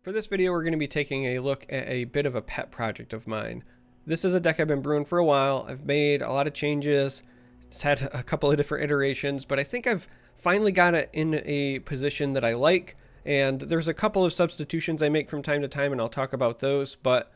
For this video, we're going to be taking a look at a bit of a pet project of mine. This is a deck I've been brewing for a while. I've made a lot of changes. It's had a couple of different iterations, but I think I've finally got it in a position that I like. And there's a couple of substitutions I make from time to time, and I'll talk about those. But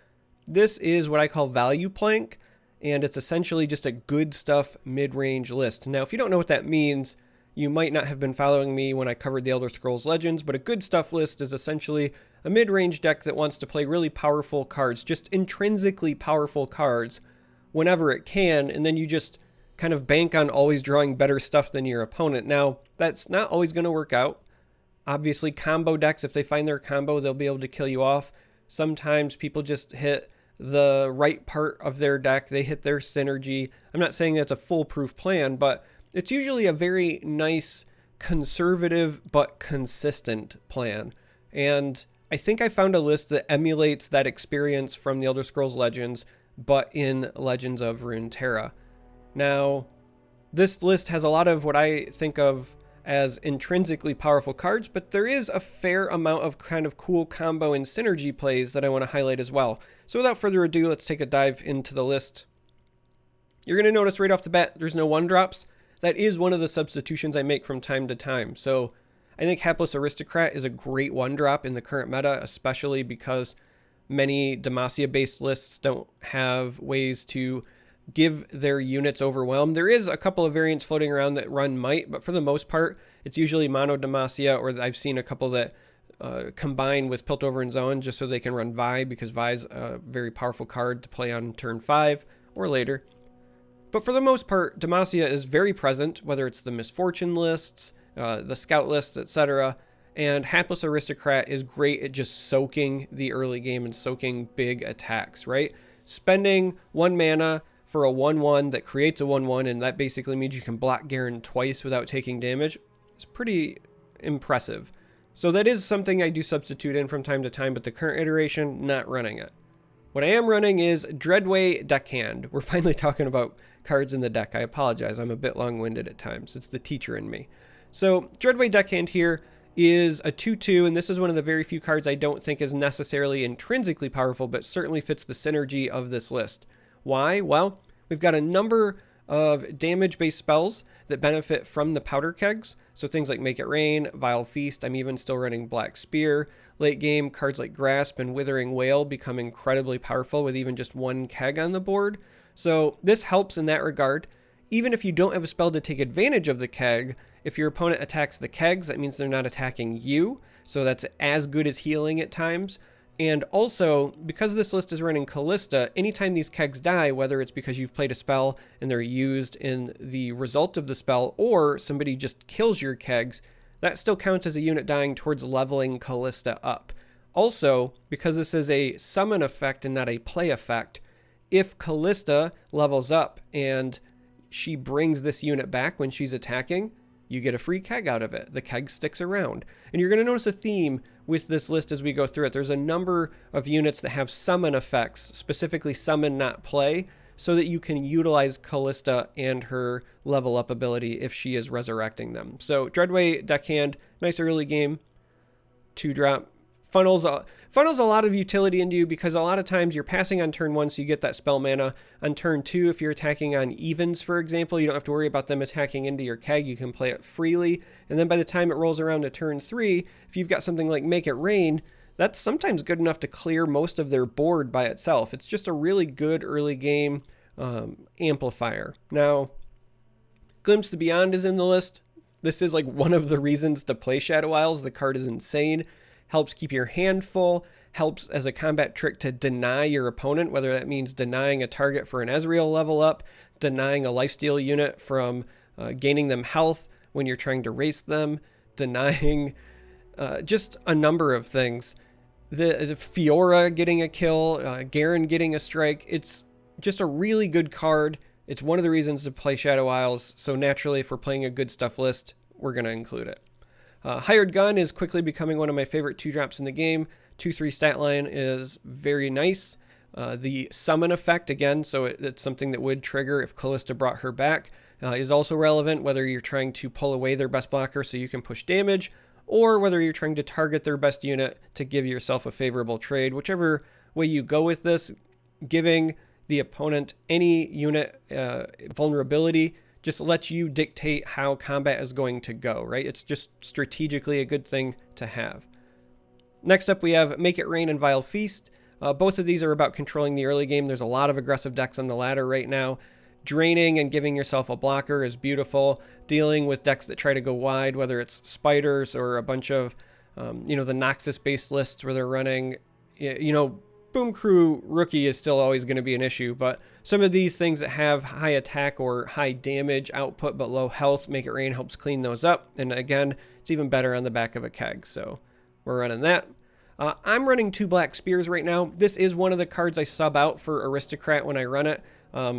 this is what I call Valueplank, and it's essentially just a good stuff mid-range list. Now, if you don't know what that means, you might not have been following me when I covered the Elder Scrolls Legends, but a good stuff list is essentially a mid-range deck that wants to play really powerful cards, just intrinsically powerful cards whenever it can, and then you just kind of bank on always drawing better stuff than your opponent. Now, that's not always going to work out. Obviously, combo decks, if they find their combo, they'll be able to kill you off. Sometimes people just hit the right part of their deck. They hit their synergy. I'm not saying that's a foolproof plan, but it's usually a very nice, conservative, but consistent plan. And I think I found a list that emulates that experience from the Elder Scrolls Legends, but in Legends of Runeterra. Now, this list has a lot of what I think of as intrinsically powerful cards, but there is a fair amount of kind of cool combo and synergy plays that I want to highlight as well. So without further ado, let's take a dive into the list. You're going to notice right off the bat, there's no 1-drops. That is one of the substitutions I make from time to time. So I think Hapless Aristocrat is a great 1-drop in the current meta, especially because many Demacia-based lists don't have ways to give their units overwhelmed. There is a couple of variants floating around that run Might, but for the most part, it's usually Mono Demacia, or I've seen a couple that combine with Piltover and Zone just so they can run Vi, because Vi's a very powerful card to play on turn 5 or later. But for the most part, Demacia is very present, whether it's the Misfortune lists, the Scout lists, etc. And Hapless Aristocrat is great at just soaking the early game and soaking big attacks, right? Spending 1 mana for a 1/1 that creates a 1/1, and that basically means you can block Garen twice without taking damage, is pretty impressive. So that is something I do substitute in from time to time, but the current iteration, not running it. What I am running is Dreadway Deckhand. We're finally talking about cards in the deck. I apologize, I'm a bit long-winded at times. It's the teacher in me. So Dreadway Deckhand here is a 2/2, and this is one of the very few cards I don't think is necessarily intrinsically powerful, but certainly fits the synergy of this list. Why? Well, we've got a number of damage-based spells that benefit from the powder kegs. So things like Make It Rain, Vile Feast, I'm even still running Black Spear. Late game, cards like Grasp and Withering Wail become incredibly powerful with even just 1 keg on the board. So this helps in that regard. Even if you don't have a spell to take advantage of the keg, if your opponent attacks the kegs, that means they're not attacking you. So that's as good as healing at times. And also, because this list is running Calista, anytime these kegs die, whether it's because you've played a spell and they're used in the result of the spell, or somebody just kills your kegs, that still counts as a unit dying towards leveling Calista up. Also, because this is a summon effect and not a play effect, if Calista levels up and she brings this unit back when she's attacking, you get a free keg out of it. The keg sticks around. And you're going to notice a theme with this list as we go through it. There's a number of units that have summon effects, specifically summon, not play, so that you can utilize Calista and her level up ability if she is resurrecting them. So Dreadway Deckhand, nice early game, 2-drop. Funnels a lot of utility into you, because a lot of times you're passing on turn 1, so you get that spell mana. On turn 2, if you're attacking on evens, for example, you don't have to worry about them attacking into your keg. You can play it freely. And then by the time it rolls around to turn 3, if you've got something like Make It Rain, that's sometimes good enough to clear most of their board by itself. It's just a really good early game amplifier. Now, Glimpse the Beyond is in the list. This is like one of the reasons to play Shadow Isles. The card is insane. Helps keep your hand full, helps as a combat trick to deny your opponent, whether that means denying a target for an Ezreal level up, denying a lifesteal unit from gaining them health when you're trying to race them, denying just a number of things. The Fiora getting a kill, Garen getting a strike. It's just a really good card. It's one of the reasons to play Shadow Isles, so naturally if we're playing a good stuff list, we're going to include it. Hired Gun is quickly becoming one of my favorite 2-drops in the game. 2/3 stat line is very nice. The summon effect, again, so it's something that would trigger if Calista brought her back, is also relevant, whether you're trying to pull away their best blocker so you can push damage, or whether you're trying to target their best unit to give yourself a favorable trade. Whichever way you go with this, giving the opponent any unit vulnerability just lets you dictate how combat is going to go, right? It's just strategically a good thing to have. Next up, we have Make It Rain and Vile Feast. Both of these are about controlling the early game. There's a lot of aggressive decks on the ladder right now. Draining and giving yourself a blocker is beautiful. Dealing with decks that try to go wide, whether it's spiders or a bunch of, the Noxus-based lists where they're running, Boom Crew Rookie is still always going to be an issue, but some of these things that have high attack or high damage output but low health, Make It Rain helps clean those up. And again, it's even better on the back of a keg, so we're running that. I'm running 2 Black Spears right now. This is one of the cards I sub out for Aristocrat when I run it.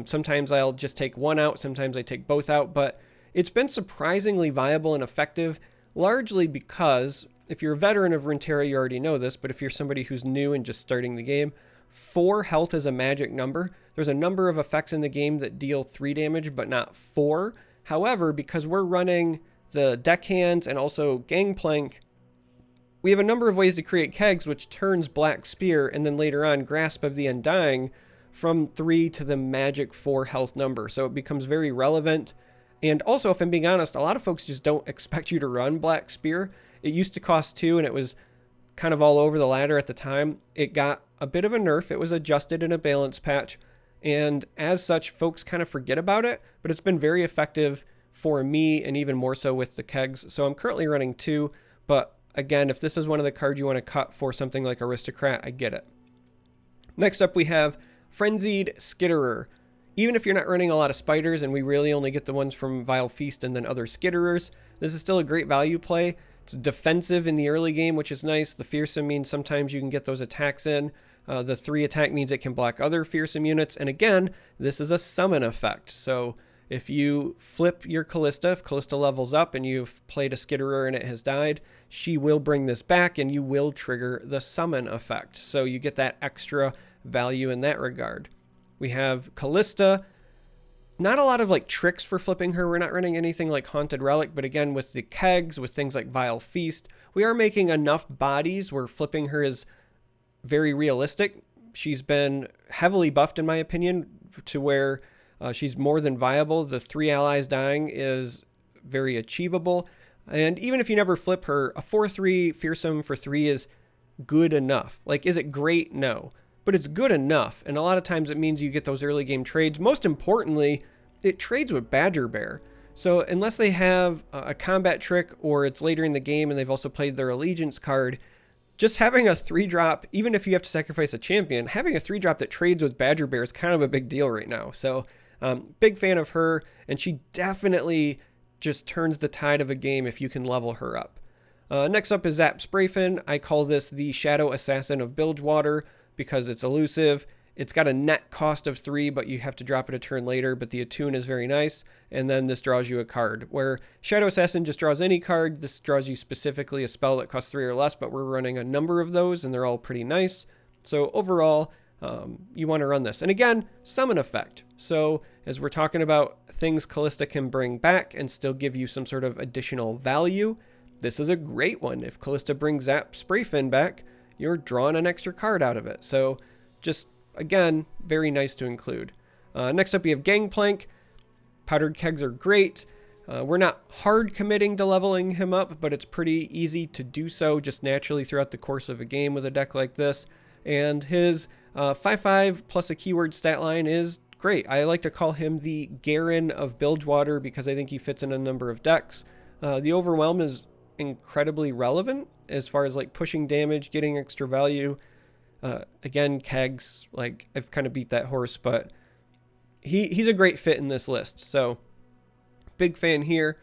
Sometimes I'll just take one out, sometimes I take both out, but it's been surprisingly viable and effective, largely because if you're a veteran of Runeterra, you already know this, but if you're somebody who's new and just starting the game, 4 health is a magic number. There's a number of effects in the game that deal 3 damage, but not 4. However, because we're running the deckhands and also Gangplank, we have a number of ways to create kegs, which turns Black Spear and then later on Grasp of the Undying from 3 to the magic 4 health number. So it becomes very relevant. And also, if I'm being honest, a lot of folks just don't expect you to run Black Spear. It used to cost 2 and it was kind of all over the ladder at the time. It got a bit of a nerf. It was adjusted in a balance patch. And as such, folks kind of forget about it, but it's been very effective for me and even more so with the kegs. So I'm currently running 2, but again, if this is one of the cards you want to cut for something like Aristocrat, I get it. Next up, we have Frenzied Skitterer. Even if you're not running a lot of spiders, and we really only get the ones from Vile Feast and then other Skitterers, this is still a great value play. It's defensive in the early game, which is nice. The fearsome means sometimes you can get those attacks in. The 3 attack means it can block other fearsome units. And again, this is a summon effect. So if you flip your Calista, if Calista levels up and you've played a Skitterer and it has died, she will bring this back and you will trigger the summon effect. So you get that extra value in that regard. We have Calista. Not a lot of tricks for flipping her. We're not running anything like Haunted Relic, but again, with the kegs, with things like Vile Feast, we are making enough bodies where flipping her is very realistic. She's been heavily buffed, in my opinion, to where she's more than viable. The 3 allies dying is very achievable. And even if you never flip her, a 4/3 fearsome for 3 is good enough. Is it great? No. But it's good enough. And a lot of times it means you get those early game trades. Most importantly, it trades with Badger Bear. So unless they have a combat trick or it's later in the game and they've also played their allegiance card, just having a 3-drop, even if you have to sacrifice a champion, having a 3-drop that trades with Badger Bear is kind of a big deal right now. So big fan of her, and she definitely just turns the tide of a game if you can level her up. Next up is Zap Sprayfin. I call this the Shadow Assassin of Bilgewater because it's elusive. It's got a net cost of 3, but you have to drop it a turn later, but the attune is very nice. And then this draws you a card, where Shadow Assassin just draws any card. This draws you specifically a spell that costs 3 or less, but we're running a number of those, and they're all pretty nice. So overall, you want to run this. And again, summon effect. So as we're talking about things Calista can bring back and still give you some sort of additional value, this is a great one. If Calista brings Zap Sprayfin back, you're drawing an extra card out of it. So just, again, very nice to include. Next up, we have Gangplank. Powdered kegs are great. We're not hard committing to leveling him up, but it's pretty easy to do so just naturally throughout the course of a game with a deck like this. And his 5/5 plus a keyword stat line is great. I like to call him the Garen of Bilgewater because I think he fits in a number of decks. The Overwhelm is incredibly relevant as far as pushing damage, getting extra value. Again, kegs, I've kind of beat that horse, but he's a great fit in this list. So big fan here.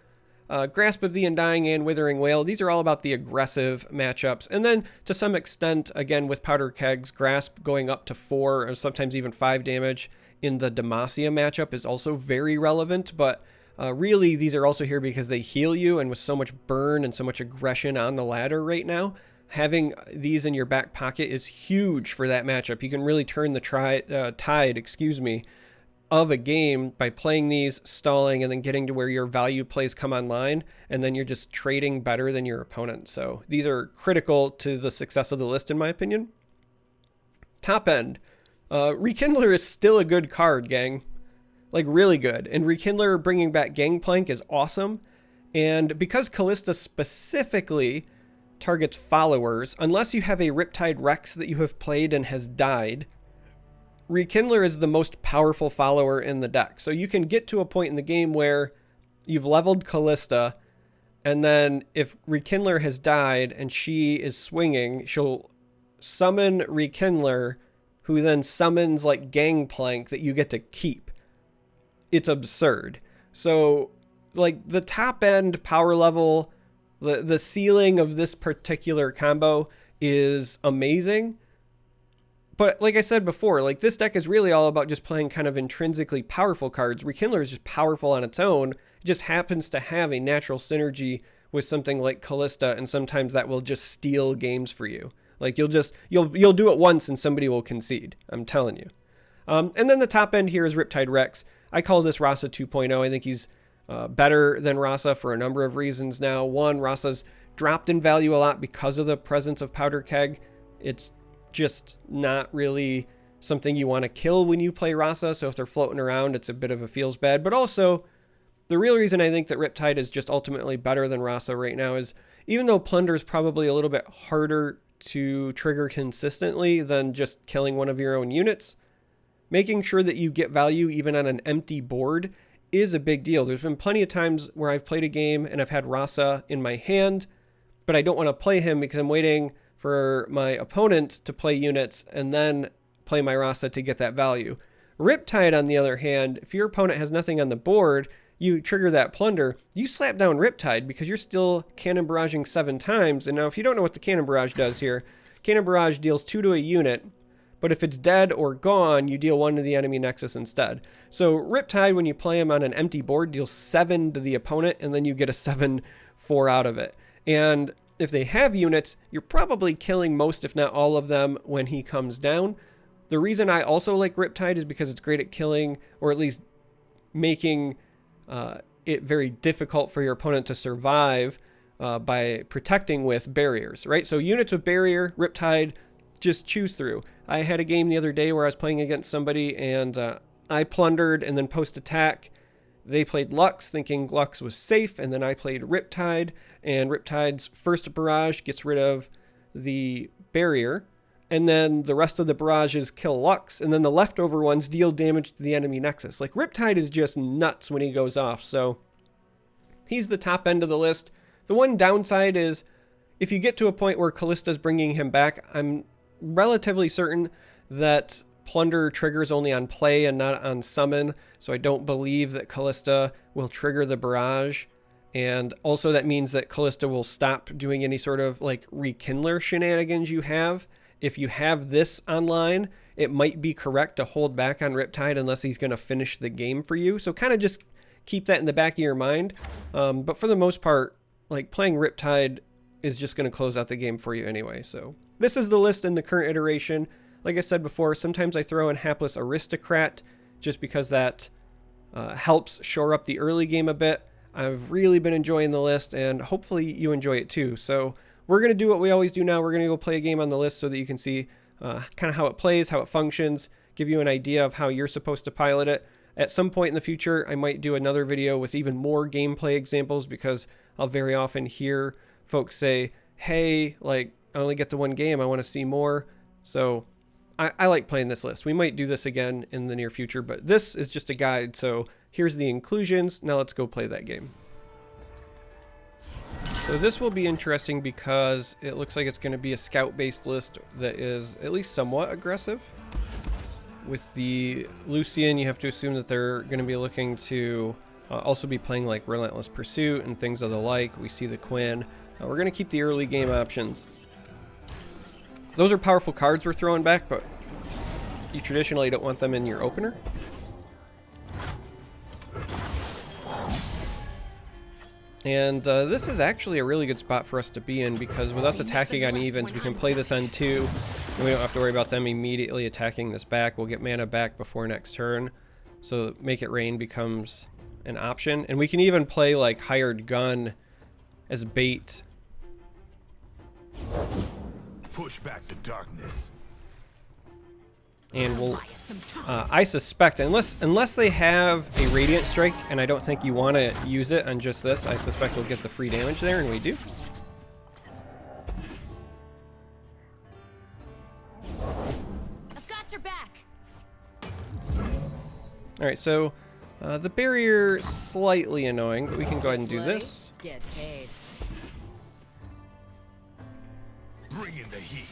Grasp of the Undying and Withering Wail. These are all about the aggressive matchups. And then to some extent, again, with Powder Kegs, Grasp going up to 4 or sometimes even 5 damage in the Demacia matchup is also very relevant. But really, these are also here because they heal you. And with so much burn and so much aggression on the ladder right now, having these in your back pocket is huge for that matchup. You can really turn the tide, of a game by playing these, stalling, and then getting to where your value plays come online, and then you're just trading better than your opponent. So these are critical to the success of the list, in my opinion. Top end. Rekindler is still a good card, gang. Like, really good. And Rekindler bringing back Gangplank is awesome. And because Calista specifically targets followers, unless you have a Riptide Rex that you have played and has died, Rekindler is the most powerful follower in the deck. So you can get to a point in the game where you've leveled Calista, and then if Rekindler has died and she is swinging, she'll summon Rekindler, who then summons like Gangplank that you get to keep. It's absurd. So like the top end power level, the ceiling of this particular combo is amazing. But like I said before, like this deck is really all about just playing kind of intrinsically powerful cards. Rekindler is just powerful on its own. It just happens to have a natural synergy with something like Calista, and sometimes that will just steal games for you. Like you'll do it once and somebody will concede. I'm telling you. And then the top end here is Riptide Rex. I call this Rasa 2.0. I think he's better than Rasa for a number of reasons now. One, Rasa's dropped in value a lot because of the presence of Powder Keg. It's just not really something you want to kill when you play Rasa, so if they're floating around, it's a bit of a feels bad. But also, the real reason I think that Riptide is just ultimately better than Rasa right now is, even though Plunder is probably a little bit harder to trigger consistently than just killing one of your own units, making sure that you get value even on an empty board is a big deal. There's been plenty of times where I've played a game and I've had Rasa in my hand, but I don't want to play him because I'm waiting for my opponent to play units and then play my Rasa to get that value. Riptide, on the other hand, if your opponent has nothing on the board, you trigger that Plunder, you slap down Riptide because you're still Cannon Barraging 7 times. And now if you don't know what the Cannon Barrage does here, Cannon Barrage deals 2 to a unit, but if it's dead or gone, you deal 1 to the enemy Nexus instead. So Riptide, when you play him on an empty board, deals 7 to the opponent, and then you get a 7-4 out of it. And if they have units, you're probably killing most, if not all of them, when he comes down. The reason I also like Riptide is because it's great at killing, or at least making it very difficult for your opponent to survive by protecting with barriers, right? So units with barrier, Riptide, just choose through. I had a game the other day where I was playing against somebody, and I plundered and then post-attack. They played Lux, thinking Lux was safe, and then I played Riptide, and Riptide's first barrage gets rid of the barrier, and then the rest of the barrages kill Lux, and then the leftover ones deal damage to the enemy Nexus. Like, Riptide is just nuts when he goes off, so he's the top end of the list. The one downside is, if you get to a point where Callista's bringing him back, I'm relatively certain that Plunder triggers only on play and not on summon, so I don't believe that Calista will trigger the barrage. And also that means that Calista will stop doing any sort of like Rekindler shenanigans you have. If you have this online, it might be correct to hold back on Riptide unless he's going to finish the game for you. So kind of just keep that in the back of your mind. But for the most part, like playing Riptide is just going to close out the game for you anyway. So this is the list in the current iteration. Like I said before, sometimes I throw in Hapless Aristocrat just because that helps shore up the early game a bit. I've really been enjoying the list, and hopefully you enjoy it too. So we're going to do what we always do now. We're going to go play a game on the list so that you can see kind of how it plays, how it functions, give you an idea of how you're supposed to pilot it. At some point in the future, I might do another video with even more gameplay examples, because I'll very often hear folks say, hey, like, I only get the one game, I want to see more. So I like playing this list. We might do this again in the near future, but this is just a guide. So here's the inclusions. Now let's go play that game. So this will be interesting because it looks like it's going to be a scout-based list that is at least somewhat aggressive. With the Lucian, you have to assume that they're going to be looking to also be playing like Relentless Pursuit and things of the like. We see the Quinn. We're going to keep the early game options. Those are powerful cards we're throwing back, but you traditionally don't want them in your opener. And this is actually a really good spot for us to be in, because with us attacking on evens, we can play this on 2, and we don't have to worry about them immediately attacking this back. We'll get mana back before next turn. so Make It Rain becomes an option. And we can even play like Hired Gun as bait. Push back the darkness. And we'll, I suspect, unless they have a Radiant Strike, and I don't think you want to use it on just this, I suspect we'll get the free damage there, and we do. I've got your back. All right, so the barrier slightly annoying, but we can go ahead and do this. Get paid. Bring in the heat.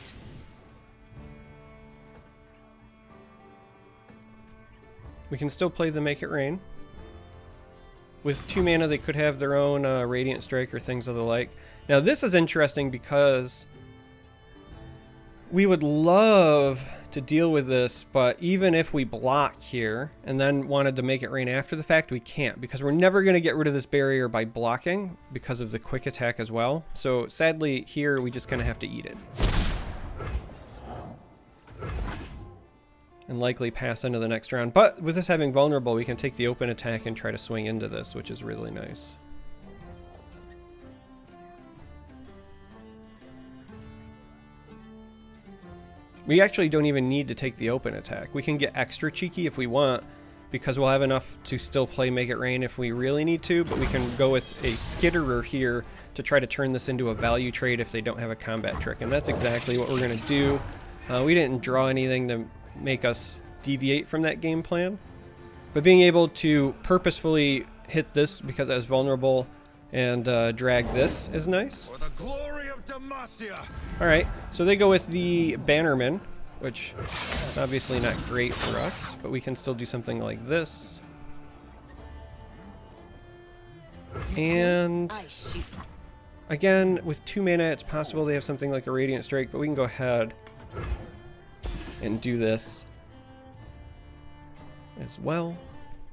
We can still play the Make It Rain. With 2 mana, they could have their own Radiant Strike or things of the like. Now, this is interesting because we would love to deal with this, but even if we block here and then wanted to Make It Rain after the fact, we can't, because we're never going to get rid of this barrier by blocking because of the quick attack as well. So sadly, here we just kind of have to eat it. And likely pass into the next round. But with this having vulnerable, we can take the open attack and try to swing into this, which is really nice. We actually don't even need to take the open attack. We can get extra cheeky if we want, because we'll have enough to still play Make It Rain if we really need to, but we can go with a Skitterer here to try to turn this into a value trade if they don't have a combat trick, and that's exactly what we're going to do. We didn't draw anything to make us deviate from that game plan, but being able to purposefully hit this because I was vulnerable and drag this is nice. For the glory of Demacia. All right, so they go with the Bannerman, which is obviously not great for us, but we can still do something like this. And again, with 2 mana, it's possible they have something like a Radiant Strike, but we can go ahead and do this as well.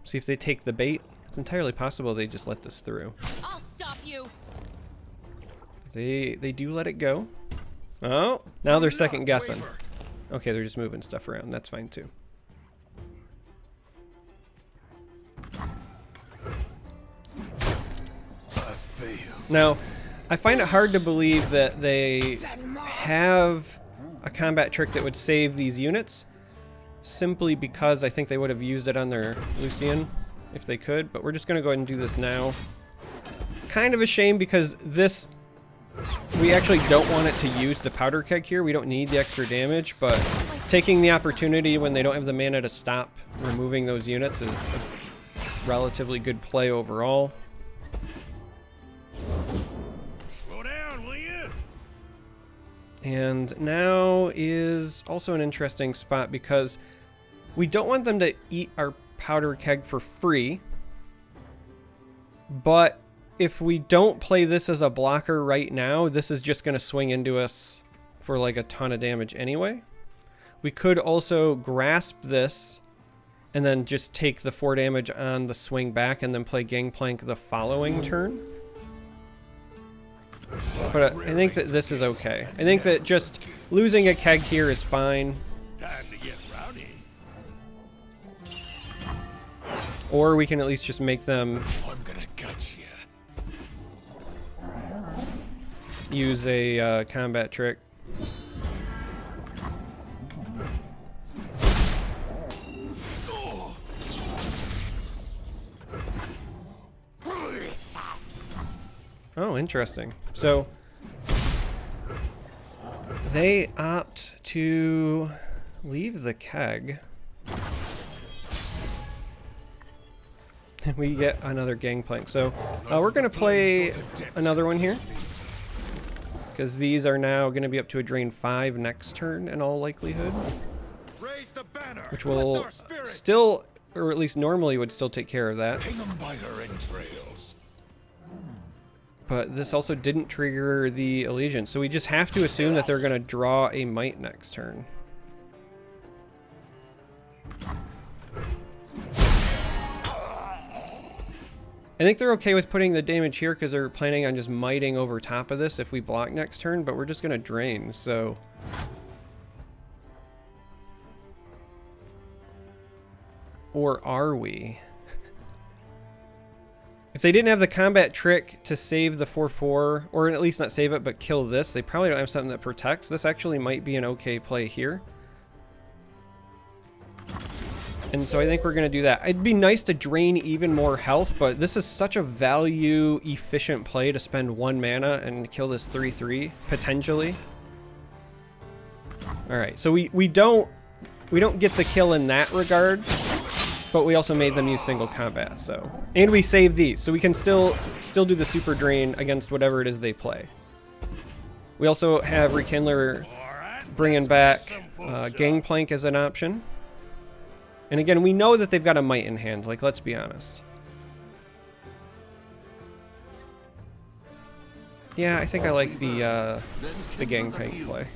See if they take the bait. It's entirely possible they just let this through. I'll stop you. They do let it go. Oh, now they're second guessing. Okay, they're just moving stuff around. That's fine too. Now, I find it hard to believe that they have a combat trick that would save these units, simply because I think they would have used it on their Lucian if they could, but we're just going to go ahead and do this now. Kind of a shame because this, we actually don't want it to use the powder keg here. We don't need the extra damage, but taking the opportunity when they don't have the mana to stop removing those units is a relatively good play overall. And now is also an interesting spot because we don't want them to eat our powder keg for free. But if we don't play this as a blocker right now, this is just going to swing into us for like a ton of damage anyway. We could also grasp this and then just take the 4 damage on the swing back and then play Gangplank the following turn. But I think that this is okay. I think that just losing a keg here is fine. Time to get rowdy. Or we can at least just make them I'm gonna gut you. use a combat trick. Oh, interesting. So they opt to leave the keg. And we get another Gangplank. So we're going to play another one here, because these are now going to be up to a drain 5 next turn in all likelihood. Raise the banner. Which will still, or at least normally would still take care of that. Hang them by their entrails. But this also didn't trigger the Allegiance, so we just have to assume that they're going to draw a Might next turn. I think they're okay with putting the damage here because they're planning on just miting over top of this if we block next turn, but we're just going to drain, so... Or are we? If they didn't have the combat trick to save the 4/4, or at least not save it, but kill this, they probably don't have something that protects. This actually might be an okay play here. And so I think we're going to do that. It'd be nice to drain even more health, but this is such a value-efficient play to spend 1 mana and kill this 3/3, potentially. Alright, so we don't get the kill in that regard, but we also made them use single combat, so. And we saved these, so we can still do the super drain against whatever it is they play. We also have Rekindler bringing back Gangplank as an option. And again, we know that they've got a Might in hand, like, let's be honest. Yeah, I think I like the Gangplank play.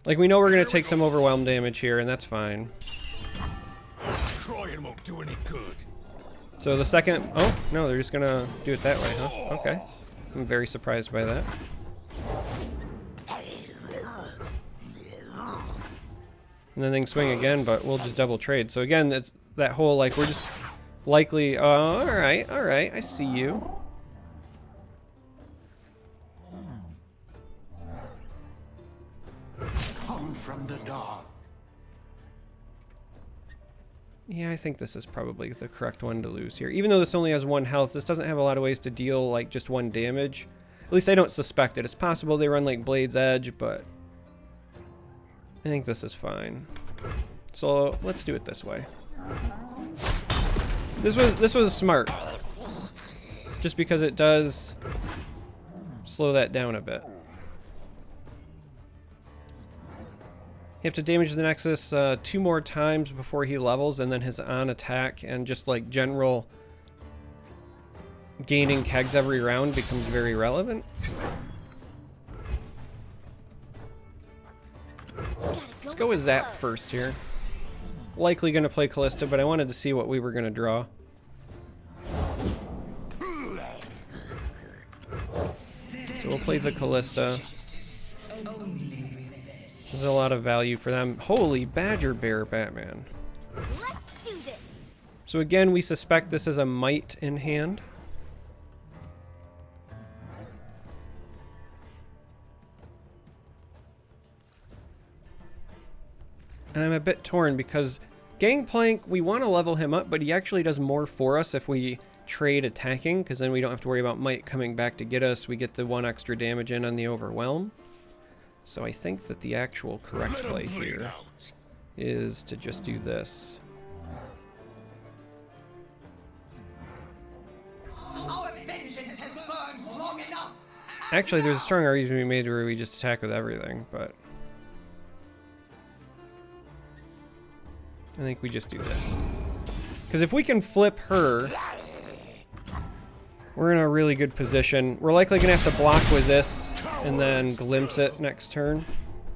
Like, we know we're going to take some overwhelm damage here, and that's fine. Destroying won't do any good. So the second... Oh, no, they're just going to do it that way, huh? Okay. I'm very surprised by that. And then they can swing again, but we'll just double trade. So again, it's that whole, like, we're just likely... alright, I see you. Come from the dark. Yeah, I think this is probably the correct one to lose here. Even though this only has 1 health, this doesn't have a lot of ways to deal, like, just 1 damage. At least I don't suspect it. It's possible they run, like, Blade's Edge, but... I think this is fine. So let's do it this way. This was smart. Just because it does slow that down a bit. You have to damage the Nexus 2 more times before he levels, and then his on attack and just like general gaining kegs every round becomes very relevant. Let's go with Zap first here. Likely going to play Calista, but I wanted to see what we were going to draw. So we'll play the Calista. There's a lot of value for them. Holy Badger Bear Batman. Let's do this. So again, we suspect this is a Might in hand. And I'm a bit torn because Gangplank, we want to level him up, but he actually does more for us if we trade attacking, because then we don't have to worry about Might coming back to get us. We get the 1 extra damage in on the Overwhelm. So I think that the actual correct play here is to just do this. Our vengeance has burned long enough. Actually, there's a strong argument to be made where we just attack with everything, but... I think we just do this. Because if we can flip her, we're in a really good position. We're likely going to have to block with this and then glimpse it next turn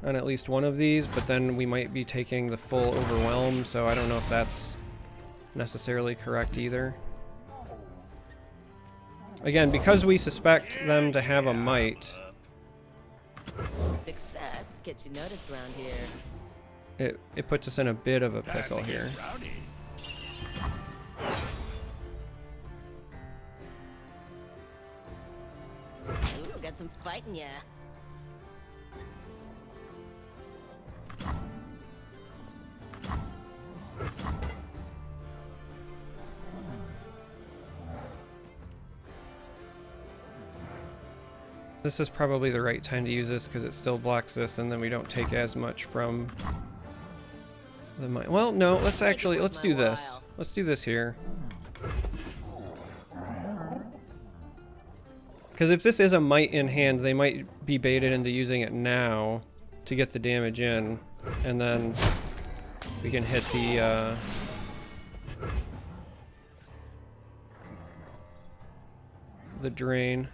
on at least one of these, but then we might be taking the full Overwhelm, so I don't know if that's necessarily correct either. Again, because we suspect them to have a Might, Success gets you noticed around here. it puts us in a bit of a pickle here. Ooh, got some fight in ya. This is probably the right time to use this because it still blocks this, and then we don't take as much from the Might. Well, no, let's do this. Let's do this here. Because if this is a Might in hand, they might be baited into using it now to get the damage in, and then we can hit the drain.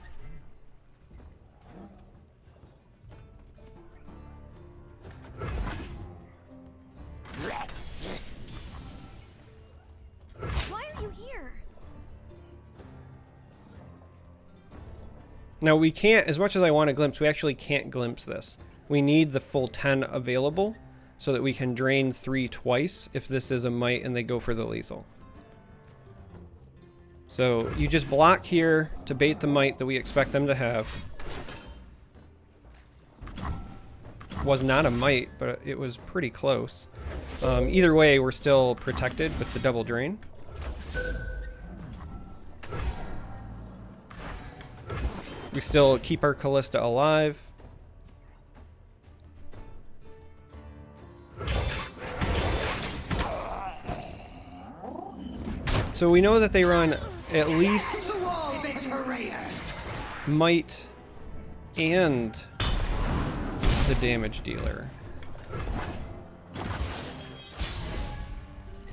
Why are you here? Now we can't, as much as I want to glimpse, we actually can't glimpse this. We need the full 10 available, so that we can drain 3 twice if this is a might and they go for the lethal. So you just block here to bait the might that we expect them to have. Was not a might, but it was pretty close. Either way, we're still protected with the double drain. We still keep our Calista alive. So we know that they run at least To all betrayers! might and the damage dealer.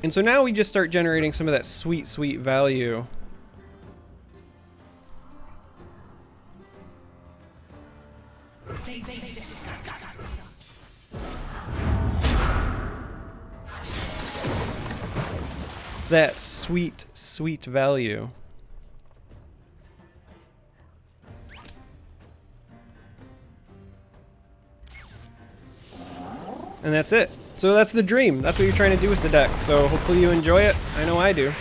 And so now we just start generating some of that sweet, sweet value. They disgust us. That sweet, sweet value. And that's it. So that's the dream. That's what you're trying to do with the deck. So hopefully you enjoy it. I know I do.